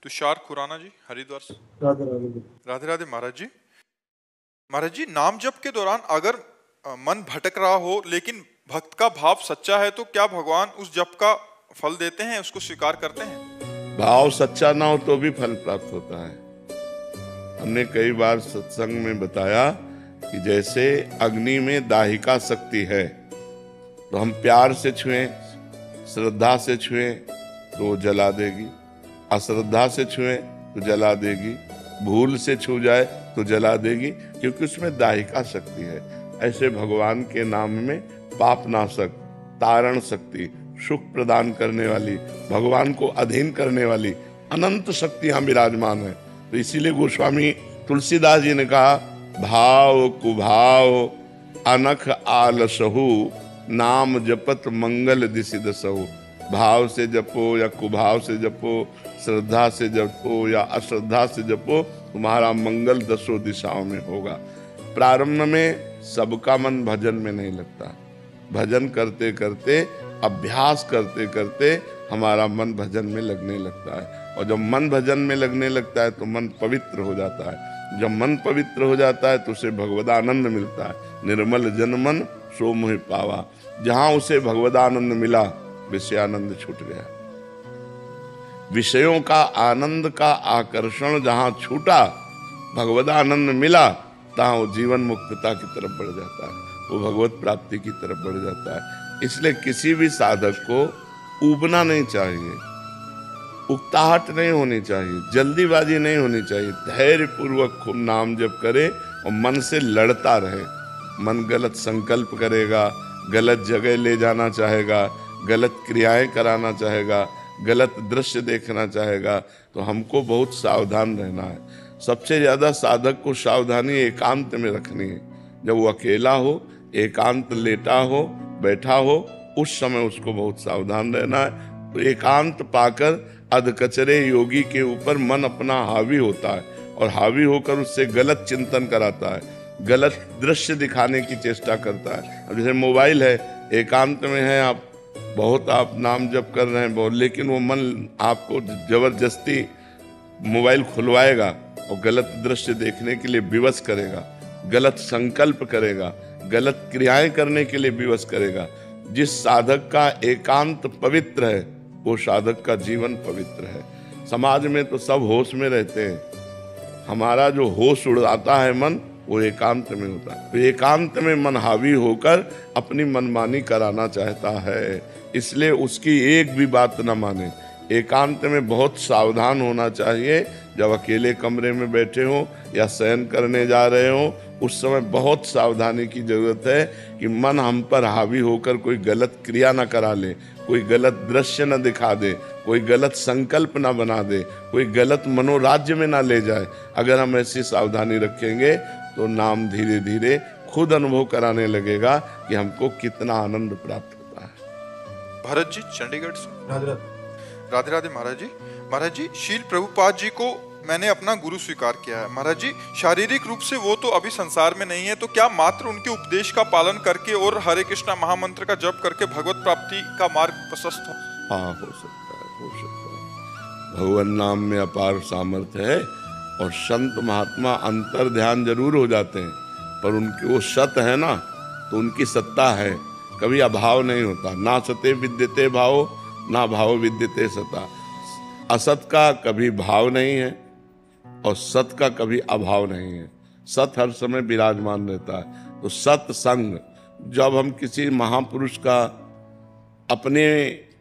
तुषार खुराना जी, हरिद्वार से। राधे राधे। राधे राधे महाराज जी। महाराज जी, नाम जप के दौरान अगर मन भटक रहा हो लेकिन भक्त का भाव सच्चा है तो क्या भगवान उस जप का फल देते हैं, उसको स्वीकार करते हैं? भाव सच्चा ना हो तो भी फल प्राप्त होता है। हमने कई बार सत्संग में बताया कि जैसे अग्नि में दाहिका शक्ति है, तो हम प्यार से छुएं, श्रद्धा से छुएं तो वो जला देगी, अश्रद्धा से छुएं तो जला देगी, भूल से छू जाए तो जला देगी, क्योंकि उसमें दाहिका शक्ति है। ऐसे भगवान के नाम में पाप नाशक, तारण शक्ति, सुख प्रदान करने वाली, भगवान को अधीन करने वाली अनंत शक्तियां विराजमान है। तो इसीलिए गोस्वामी तुलसीदास जी ने कहा, भाव कुभाव अनख आलसहु, नाम जपत मंगल दिशि दसहु। भाव से जपो या कुभाव से जपो, श्रद्धा से जपो या अश्रद्धा से जपो, तुम्हारा मंगल दसों दिशाओं में होगा। प्रारंभ में सबका मन भजन में नहीं लगता, भजन करते करते, अभ्यास करते करते हमारा मन भजन में लगने लगता है, और जब मन भजन में लगने लगता है तो मन पवित्र हो जाता है। जब मन पवित्र हो जाता है तो उसे भगवदानंद मिलता है। निर्मल जन मन सो मोहि पावा। जहां उसे भगवदानंद मिला, विषयानंद छूट गया। विषयों का आनंद का आकर्षण जहां छूटा, भगवदानंद मिला, तहां वो जीवन मुक्तता की तरफ बढ़ जाता है, वो भगवत प्राप्ति की तरफ बढ़ जाता है। इसलिए किसी भी साधक को ऊबना नहीं चाहिए, उकताहट नहीं होनी चाहिए, जल्दीबाजी नहीं होनी चाहिए। धैर्य पूर्वक खूब नाम जप करे और मन से लड़ता रहे। मन गलत संकल्प करेगा, गलत जगह ले जाना चाहेगा, गलत क्रियाएं कराना चाहेगा, गलत दृश्य देखना चाहेगा, तो हमको बहुत सावधान रहना है। सबसे ज्यादा साधक को सावधानी एकांत में रखनी है। जब वो अकेला हो, एकांत लेटा हो, बैठा हो, उस समय उसको बहुत सावधान रहना है। तो एकांत पाकर अधकचरे योगी के ऊपर मन अपना हावी होता है, और हावी होकर उससे गलत चिंतन कराता है, गलत दृश्य दिखाने की चेष्टा करता है। अब जैसे मोबाइल है, एकांत में है, आप बहुत आप नाम जप कर रहे हैं बहुत, लेकिन वो मन आपको जबरदस्ती मोबाइल खुलवाएगा और गलत दृश्य देखने के लिए विवश करेगा, गलत संकल्प करेगा, गलत क्रियाएं करने के लिए विवश करेगा। जिस साधक का एकांत पवित्र है, वो साधक का जीवन पवित्र है। समाज में तो सब होश में रहते हैं, हमारा जो होश उड़ाता है मन, वो एकांत में होता है। तो एकांत में मन हावी होकर अपनी मनमानी कराना चाहता है, इसलिए उसकी एक भी बात न माने। एकांत में बहुत सावधान होना चाहिए। जब अकेले कमरे में बैठे हो या शयन करने जा रहे हो, उस समय बहुत सावधानी की जरूरत है कि मन हम पर हावी होकर कोई गलत क्रिया न करा ले, कोई गलत दृश्य न दिखा दे, कोई गलत संकल्प न बना दे, कोई गलत मनोराज्य में न ले जाए। अगर हम ऐसी सावधानी रखेंगे तो नाम धीरे धीरे खुद अनुभव कराने लगेगा कि हमको कितना आनंद प्राप्त होता है। भरत जी, चंडीगढ़ से। राधे राधे। राधे राधे महाराज जी। महाराज जी, शील प्रभुपाद जी को मैंने अपना गुरु स्वीकार किया है। महाराज जी, शारीरिक रूप से वो तो अभी संसार में नहीं है, तो क्या मात्र उनके उपदेश का पालन करके और हरे कृष्णा महामंत्र का जप करके भगवत प्राप्ति का मार्ग प्रशस्त हो? हाँ, हो सकता है, हो सकता है। भगवान नाम में अपार सामर्थ्य है, और संत महात्मा अंतर ध्यान जरूर हो जाते हैं, पर उनकी वो सत है ना, तो उनकी सत्ता है, कभी अभाव नहीं होता। ना सते विद्यते भाव, ना भाव विद्यते सता। असत का कभी भाव नहीं है और सत का कभी अभाव नहीं है। सत हर समय विराजमान रहता है। तो सत्संग, जब हम किसी महापुरुष का अपने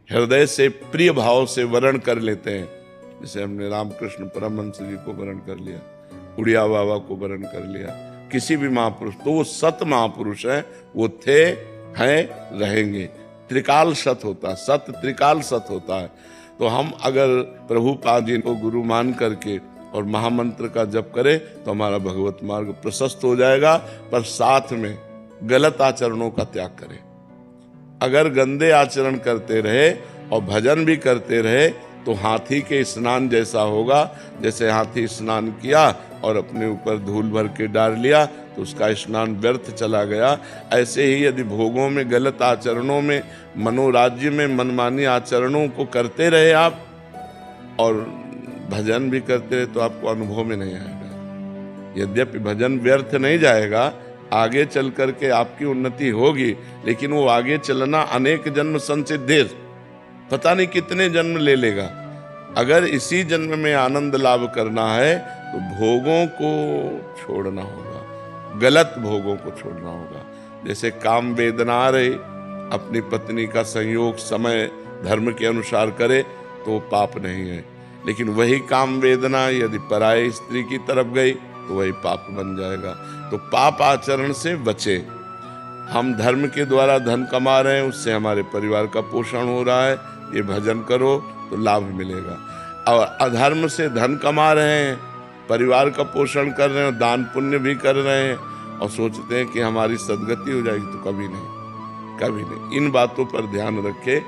हृदय से प्रिय भाव से वर्ण कर लेते हैं, जैसे हमने रामकृष्ण परमहंस जी को वर्ण कर लिया, उड़िया बाबा को वर्ण कर लिया, किसी भी महापुरुष, तो वो सत महापुरुष हैं, वो थे, हैं, रहेंगे। त्रिकाल सत होता है, सत त्रिकाल सत होता है। तो हम अगर प्रभुपाद जी को गुरु मान करके और महामंत्र का जप करें तो हमारा भगवत मार्ग प्रशस्त हो जाएगा, पर साथ में गलत आचरणों का त्याग करें। अगर गंदे आचरण करते रहे और भजन भी करते रहे तो हाथी के स्नान जैसा होगा। जैसे हाथी स्नान किया और अपने ऊपर धूल भर के डाल लिया तो उसका स्नान व्यर्थ चला गया, ऐसे ही यदि भोगों में, गलत आचरणों में, मनोराज्य में मनमानी आचरणों को करते रहे आप और भजन भी करते रहे तो आपको अनुभव में नहीं आएगा। यद्यपि भजन व्यर्थ नहीं जाएगा, आगे चल करके आपकी उन्नति होगी, लेकिन वो आगे चलना अनेक जन्म संसिद्धेर, पता नहीं कितने जन्म ले लेगा। अगर इसी जन्म में आनंद लाभ करना है तो भोगों को छोड़ना होगा, गलत भोगों को छोड़ना होगा। जैसे काम वेदना आ रही, अपनी पत्नी का संयोग समय धर्म के अनुसार करे तो पाप नहीं है, लेकिन वही काम वेदना यदि पराये स्त्री की तरफ गई तो वही पाप बन जाएगा। तो पाप आचरण से बचे। हम धर्म के द्वारा धन कमा रहे हैं, उससे हमारे परिवार का पोषण हो रहा है, ये भजन करो तो लाभ मिलेगा। और अधर्म से धन कमा रहे हैं, परिवार का पोषण कर रहे हैं, दान पुण्य भी कर रहे हैं और सोचते हैं कि हमारी सदगति हो जाएगी, तो कभी नहीं, कभी नहीं। इन बातों पर ध्यान रखे।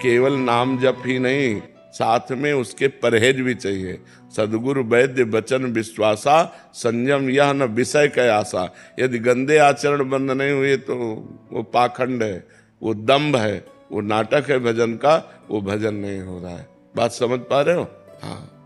केवल नाम जप ही नहीं, साथ में उसके परहेज भी चाहिए। सदगुरु वैद्य वचन विश्वासा, संयम यह न विषय का आशा। यदि गंदे आचरण बंद नहीं हुए तो वो पाखंड है, वो दंभ है, वो नाटक है भजन का, वो भजन नहीं हो रहा है। बात समझ पा रहे हो? हाँ।